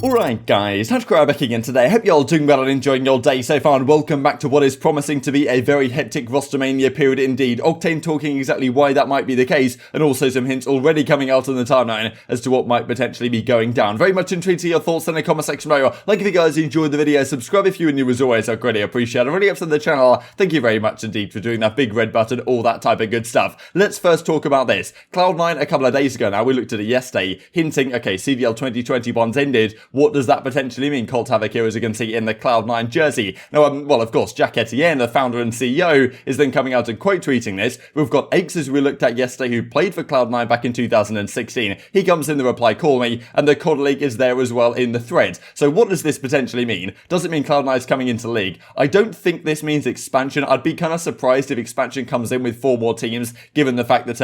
Alright guys, TacticalRab back again today. I hope you're all doing well and enjoying your day so far, and welcome back to what is promising to be a very hectic Rostermania period indeed. Octane talking exactly why that might be the case, and also some hints already coming out on the timeline as to what might potentially be going down. Very much intrigued to hear your thoughts in the comment section below. Like if you guys enjoyed the video, subscribe if you're new as always, I greatly appreciate it. Really up to the channel, thank you very much indeed for doing that big red button, all that type of good stuff. Let's first talk about this. Cloud9 a couple of days ago now, we looked at it yesterday, hinting, okay, CDL 2021's ended, what does that potentially mean? Cult Havoc here, as you can see in the Cloud9 jersey. Now, well, of course, Jack Etienne, the founder and CEO, is then coming out and quote tweeting this. We've got Aix, as we looked at yesterday, who played for Cloud9 back in 2016. He comes in the reply, call me, and the COD League is there as well in the thread. So what does this potentially mean? Does it mean Cloud9 is coming into League? I don't think this means expansion. I'd be kind of surprised if expansion comes in with 4 more teams, given the fact that,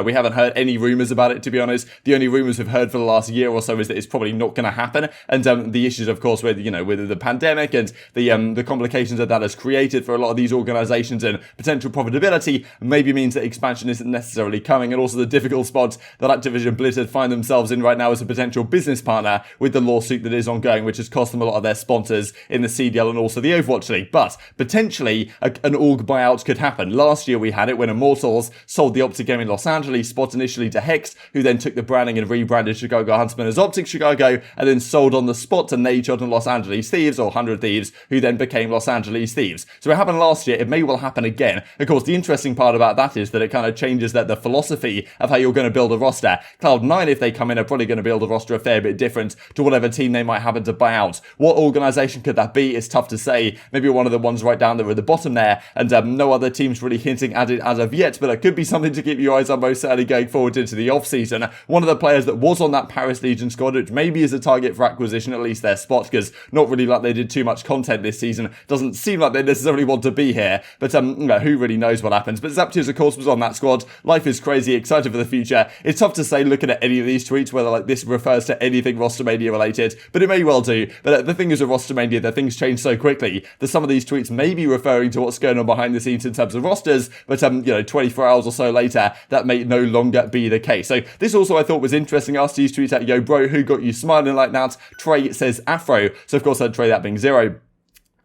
we haven't heard any rumours about it, to be honest. The only rumours we've heard for the last year or so is that it's probably not going to happen, and the issues, of course, with with the pandemic and the complications that has created for a lot of these organisations and potential profitability maybe means that expansion isn't necessarily coming, and also the difficult spots that Activision Blizzard find themselves in right now as a potential business partner with the lawsuit that is ongoing, which has cost them a lot of their sponsors in the CDL and also the Overwatch League. But potentially an org buyout could happen. Last year we had it when Immortals sold the OpTic game in Los Angeles spot initially to Hex, who then took the branding and rebranded Chicago Huntsmen as OpTic Chicago, and then sold on the spot to Nature and Los Angeles Thieves, or 100 Thieves, who then became Los Angeles Thieves. So it happened last year, it may well happen again. Of course, the interesting part about that is that it kind of changes the philosophy of how you're going to build a roster. Cloud9, if they come in, are probably going to build a roster a fair bit different to whatever team they might happen to buy out. What organisation could that be? It's tough to say. Maybe one of the ones right down there at the bottom there, and no other teams really hinting at it as of yet, but it could be something to keep your eyes on most certainly going forward into the off-season. One of the players that was on that Paris Legion squad, which maybe is a target for acquisition, at least their spot, because not really like they did too much content this season. Doesn't seem like they necessarily want to be here, but who really knows what happens. But Zaptius, of course, was on that squad. Life is crazy, excited for the future. It's tough to say looking at any of these tweets whether this refers to anything Rostermania related, but it may well do. But the thing is with Rostermania, that things change so quickly that some of these tweets may be referring to what's going on behind the scenes in terms of rosters, but 24 hours or so later, that may no longer be the case. So this also I thought was interesting. I asked these tweets at Yo Bro, who got you smiling like that? Trey says Afro. So of course I'd Trey that being 0.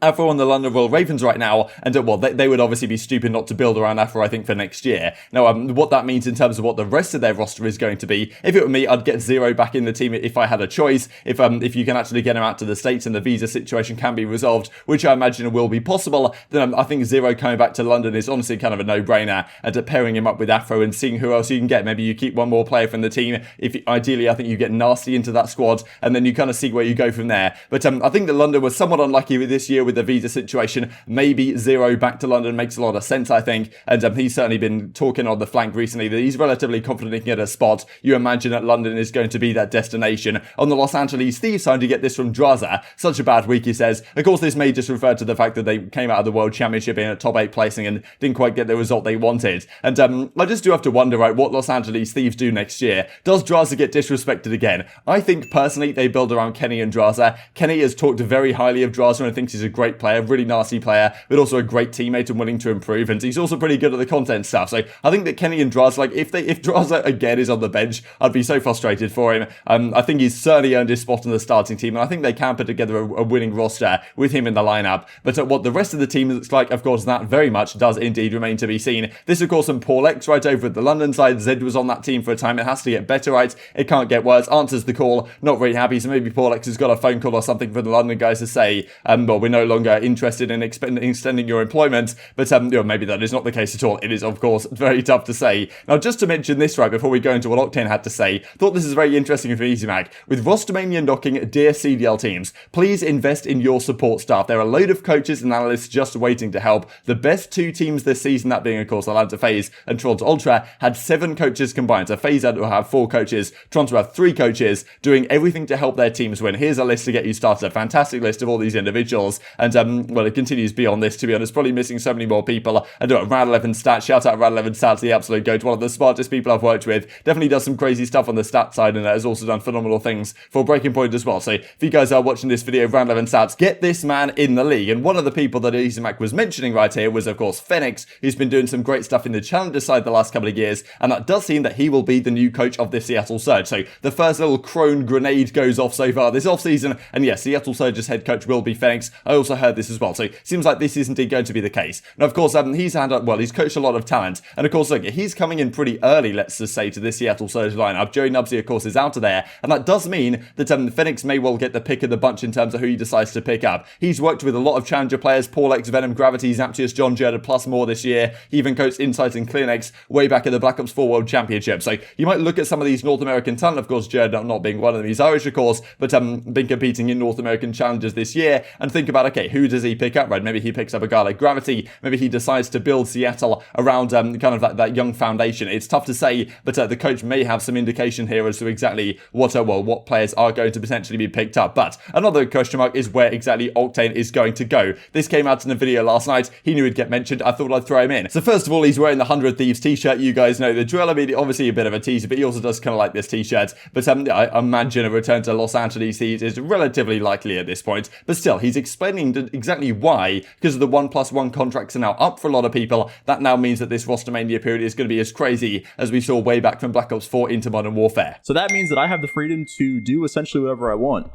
Afro on the London Royal Ravens right now, and they would obviously be stupid not to build around Afro, I think, for next year. Now, what that means in terms of what the rest of their roster is going to be, if it were me, I'd get 0 back in the team if I had a choice. If you can actually get him out to the States and the visa situation can be resolved, which I imagine will be possible, then I think 0 coming back to London is honestly kind of a no-brainer, and pairing him up with Afro and seeing who else you can get. Maybe you keep one more player from the team. Ideally, I think you get Nasty into that squad, and then you kind of see where you go from there. But I think that London was somewhat unlucky with this year with the visa situation. Maybe 0 back to London makes a lot of sense, I think, and he's certainly been talking on the flank recently that he's relatively confident he can get a spot. You imagine that London is going to be that destination. On the Los Angeles Thieves side, you get this from Drazah. Such a bad week, he says. Of course, this may just refer to the fact that they came out of the World Championship in a top 8 placing and didn't quite get the result they wanted. And I just do have to wonder, right, what Los Angeles Thieves do next year. Does Drazah get disrespected again? I think, personally, they build around Kenny and Drazah. Kenny has talked very highly of Drazah and thinks he's a great player, really nice player, but also a great teammate and willing to improve, and he's also pretty good at the content stuff. So I think that Kenny and Drazah, if Drazah again is on the bench, I'd be so frustrated for him. I think he's certainly earned his spot in the starting team, and I think they can put together a winning roster with him in the lineup. But what the rest of the team looks like, of course, that very much does indeed remain to be seen. This, of course, and Paul X right over at the London side. Zed was on that team for a time. It has to get better, right? It can't get worse. Answers the call. Not very happy. So maybe Paul X has got a phone call or something for the London guys to say, well, we're no longer interested in extending your employment, but maybe that is not the case at all. It is, of course, very tough to say. Now, just to mention this right before we go into what Octane had to say, thought this is very interesting for aBeZy. With Rostermania knocking, dear CDL teams, please invest in your support staff. There are a load of coaches and analysts just waiting to help. The best 2 teams this season, that being, of course, Atlanta FaZe and Toronto Ultra, had 7 coaches combined. So FaZe had to have 4 coaches, Toronto have 3 coaches, doing everything to help their teams win. Here's a list to get you started. A fantastic list of all these individuals. and well, it continues beyond this, to be honest, probably missing so many more people. And Rad 11 Stats, shout out Rad 11 Stats, the absolute goat, one of the smartest people I've worked with, definitely does some crazy stuff on the stat side, and has also done phenomenal things for Breaking Point as well. So if you guys are watching this video, Rad 11 Stats, get this man in the league. And one of the people that aBeZy was mentioning right here was, of course, Fenix, who's been doing some great stuff in the Challenger side the last couple of years, and that does seem that he will be the new coach of the Seattle Surge. So the first little crone grenade goes off so far this offseason, and yes, Seattle Surge's head coach will be Fenix. I also heard this as well, so it seems like this is indeed going to be the case. Now, of course, he's coached a lot of talent, and of course, look, he's coming in pretty early, let's just say, to the Seattle Surge lineup. JoeyNubzy, of course, is out of there, and that does mean that Fenix may well get the pick of the bunch in terms of who he decides to pick up. He's worked with a lot of Challenger players, Paul Venom, Gravity, Zaptius, John Jurda, plus more this year. He even coached Insight and CleanX way back at the Black Ops 4 World Championship. So you might look at some of these North American talent, of course, Jurda not being one of them. He's Irish, of course, but been competing in North American challenges this year, and think about, okay, who does he pick up, right? Maybe he picks up a guy like Gravity, maybe he decides to build Seattle around kind of that young foundation. It's tough to say, but the coach may have some indication here as to exactly what players are going to potentially be picked up. But another question mark is where exactly Octane is going to go. This came out in a video last night. He knew he'd get mentioned. I thought I'd throw him in. So first of all, he's wearing the 100 Thieves t-shirt. You guys know the drill. I mean, obviously a bit of a teaser, but he also does kind of like this t-shirt. But I imagine a return to Los Angeles Thieves is relatively likely at this point. But still, he's explaining exactly why, because of the 1+1 contracts are now up for a lot of people. That now means that this Rostermania period is going to be as crazy as we saw way back from Black Ops 4 into Modern Warfare. So that means that I have the freedom to do essentially whatever I want.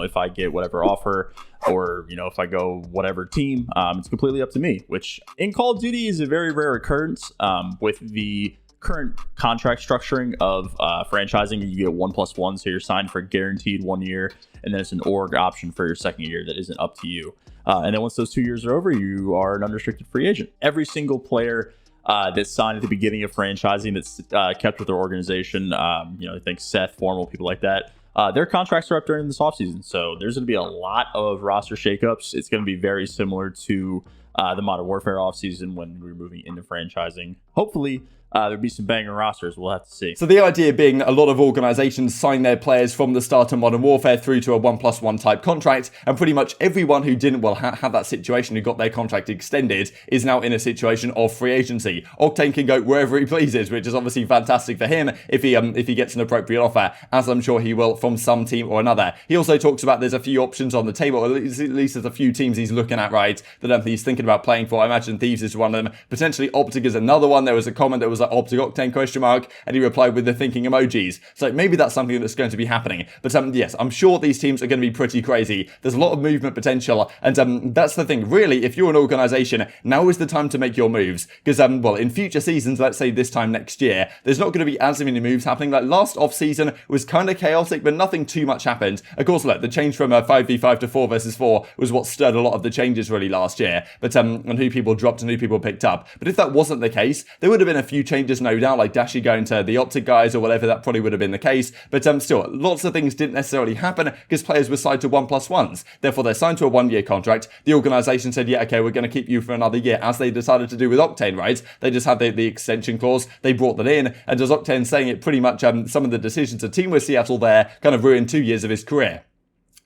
If I get whatever offer, or if I go whatever team, it's completely up to me, which in Call of Duty is a very rare occurrence. With the current contract structuring of franchising, you get 1+1, so you're signed for guaranteed 1 year, and then it's an org option for your second year that isn't up to you. And then once those 2 years are over, you are an unrestricted free agent. Every single player that's signed at the beginning of franchising, that's kept with their organization, I think Seth, Formal, people like that, their contracts are up during this offseason. So there's going to be a lot of roster shakeups. It's going to be very similar to the Modern Warfare offseason when we're moving into franchising. Hopefully, there'll be some banger rosters. We'll have to see. So the idea being a lot of organizations sign their players from the start of Modern Warfare through to a 1+1 type contract, and pretty much everyone who didn't have that situation, who got their contract extended, is now in a situation of free agency. Octane can go wherever he pleases, which is obviously fantastic for him if he gets an appropriate offer, as I'm sure he will from some team or another. He also talks about there's a few options on the table, or at least there's a few teams he's looking at, right, that he's thinking about playing for. I imagine Thieves is one of them. Potentially OpTic is another one. There was a comment that was like OpTic Octane question mark, and he replied with the thinking emojis. So maybe that's something that's going to be happening. But yes, I'm sure these teams are going to be pretty crazy. There's a lot of movement potential, and that's the thing. Really, if you're an organization, now is the time to make your moves. Because, in future seasons, let's say this time next year, there's not going to be as many moves happening. Like last off-season was kind of chaotic, but nothing too much happened. Of course, look, the change from 5v5 to 4 versus 4 was what stirred a lot of the changes really last year. But and who people dropped and who people picked up. But if that wasn't the case, there would have been a few changes, no doubt, like Dashy going to the OpTic guys or whatever. That probably would have been the case. But still, lots of things didn't necessarily happen because players were signed to 1+1s. Therefore, they're signed to a 1-year contract. The organization said, yeah, okay, we're going to keep you for another year, as they decided to do with Octane, right? They just had the extension clause. They brought that in. And as Octane saying it, pretty much some of the decisions to team with Seattle there kind of ruined 2 years of his career.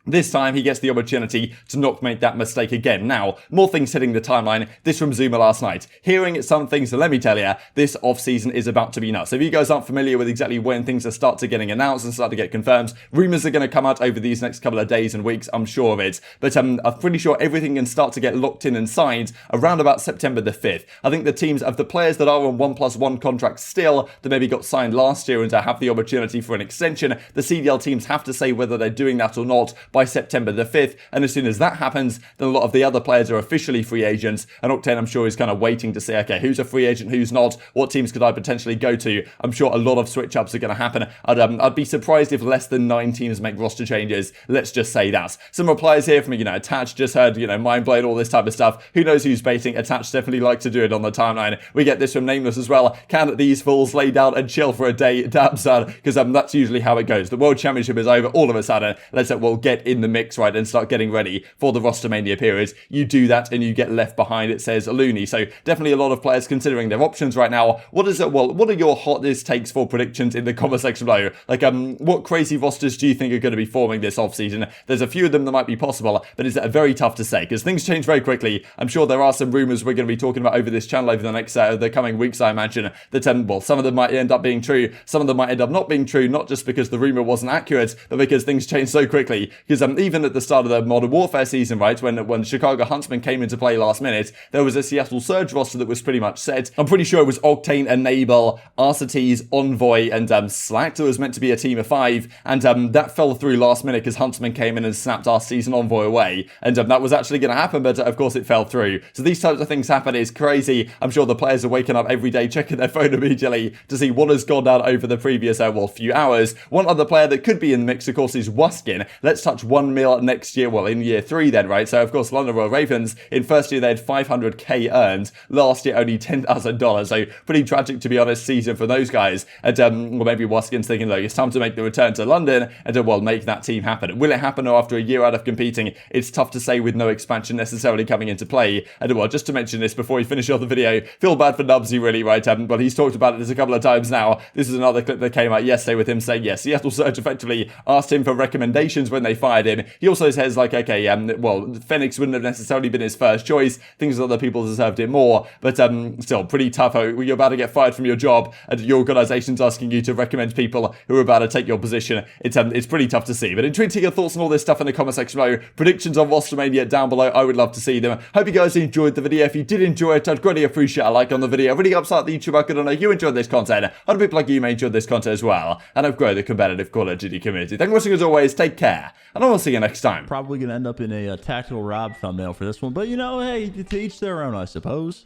This time, he gets the opportunity to not make that mistake again. Now, more things hitting the timeline. This from Zuma last night. Hearing some things, so let me tell you, this off-season is about to be nuts. So if you guys aren't familiar with exactly when things are start to getting announced and start to get confirmed, rumours are going to come out over these next couple of days and weeks, I'm sure of it. But I'm pretty sure everything can start to get locked in and signed around about September the 5th. I think the teams of the players that are on 1+1 contracts still, that maybe got signed last year and to have the opportunity for an extension, the CDL teams have to say whether they're doing that or not by September the 5th, and as soon as that happens, then a lot of the other players are officially free agents, and Octane, I'm sure, is kind of waiting to say, okay, who's a free agent, who's not, what teams could I potentially go to? I'm sure a lot of switch-ups are going to happen. I'd be surprised if less than 9 teams make roster changes, let's just say that. Some replies here from, Attached, just heard, Mindblade, all this type of stuff. Who knows who's baiting? Attached definitely like to do it on the timeline. We get this from Nameless as well. Can these fools lay down and chill for a day, Dabsad? Because that's usually how it goes. The World Championship is over all of a sudden. We'll get get in the mix, right, and start getting ready for the Rostermania period, you do that and you get left behind, it says Loony. So definitely a lot of players considering their options right now. What are your hottest takes for predictions in the comment section below? Like, what crazy rosters do you think are going to be forming this offseason? There's a few of them that might be possible, but it's very tough to say because things change very quickly. I'm sure there are some rumors we're going to be talking about over this channel over the next the coming weeks, I imagine, that some of them might end up being true, some of them might end up not being true, not just because the rumor wasn't accurate, but because things change so quickly. Because even at the start of the Modern Warfare season, right, when Chicago Huntsmen came into play last minute, there was a Seattle Surge roster that was pretty much set. I'm pretty sure it was Octane, Enable, Arcitys, Envoy, and Slack. It was meant to be a team of 5, and that fell through last minute because Huntsman came in and snapped Arcitys and Envoy away, and that was actually going to happen, but of course it fell through. So these types of things happen. It's crazy. I'm sure the players are waking up every day, checking their phone immediately to see what has gone down over the previous few hours. One other player that could be in the mix, of course, is Wuskin. Let's touch 1 mil next year, well, in year 3 then, right? So, of course, London Royal Ravens, in first year they had 500k earned, last year only $10,000, so pretty tragic, to be honest, season for those guys. And, well, maybe Wuskin's thinking, look, it's time to make the return to London and, well, make that team happen. Will it happen after a year out of competing? It's tough to say with no expansion necessarily coming into play. And, well, just to mention this before we finish off the video, feel bad for Nubzy, really, right? Well, he's talked about this a couple of times now. This is another clip that came out yesterday with him saying, yes, Seattle Surge effectively asked him for recommendations when they fired him. He also says, like, okay, well, Phoenix wouldn't have necessarily been his first choice. Thinks other people deserved it more, but still pretty tough. You're about to get fired from your job and your organization's asking you to recommend people who are about to take your position. It's pretty tough to see. But intrigued to hear your thoughts on all this stuff in the comment section below. Predictions on Rostermania down below. I would love to see them. Hope you guys enjoyed the video. If you did enjoy it, I'd greatly appreciate a like on the video. Really helps out the YouTube algorithm. I know you enjoyed this content. Other people like you may enjoy this content as well, and I've grown the competitive Call of Duty community. Thank you for watching as always. Take care, and I will see you next time. Probably gonna end up in a TacticalRab thumbnail for this one, but you know, hey, to each their own, I suppose.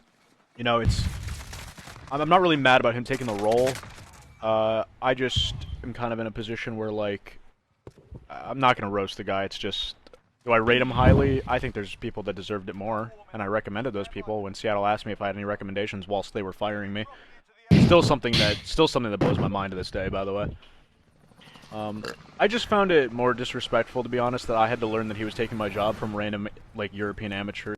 You know, I'm not really mad about him taking the role. I just am kind of in a position where, like, I'm not gonna roast the guy. It's just, do I rate him highly? I think there's people that deserved it more, and I recommended those people when Seattle asked me if I had any recommendations whilst they were firing me. Still something that blows my mind to this day, by the way. I just found it more disrespectful, to be honest, that I had to learn that he was taking my job from random, like, European amateurs.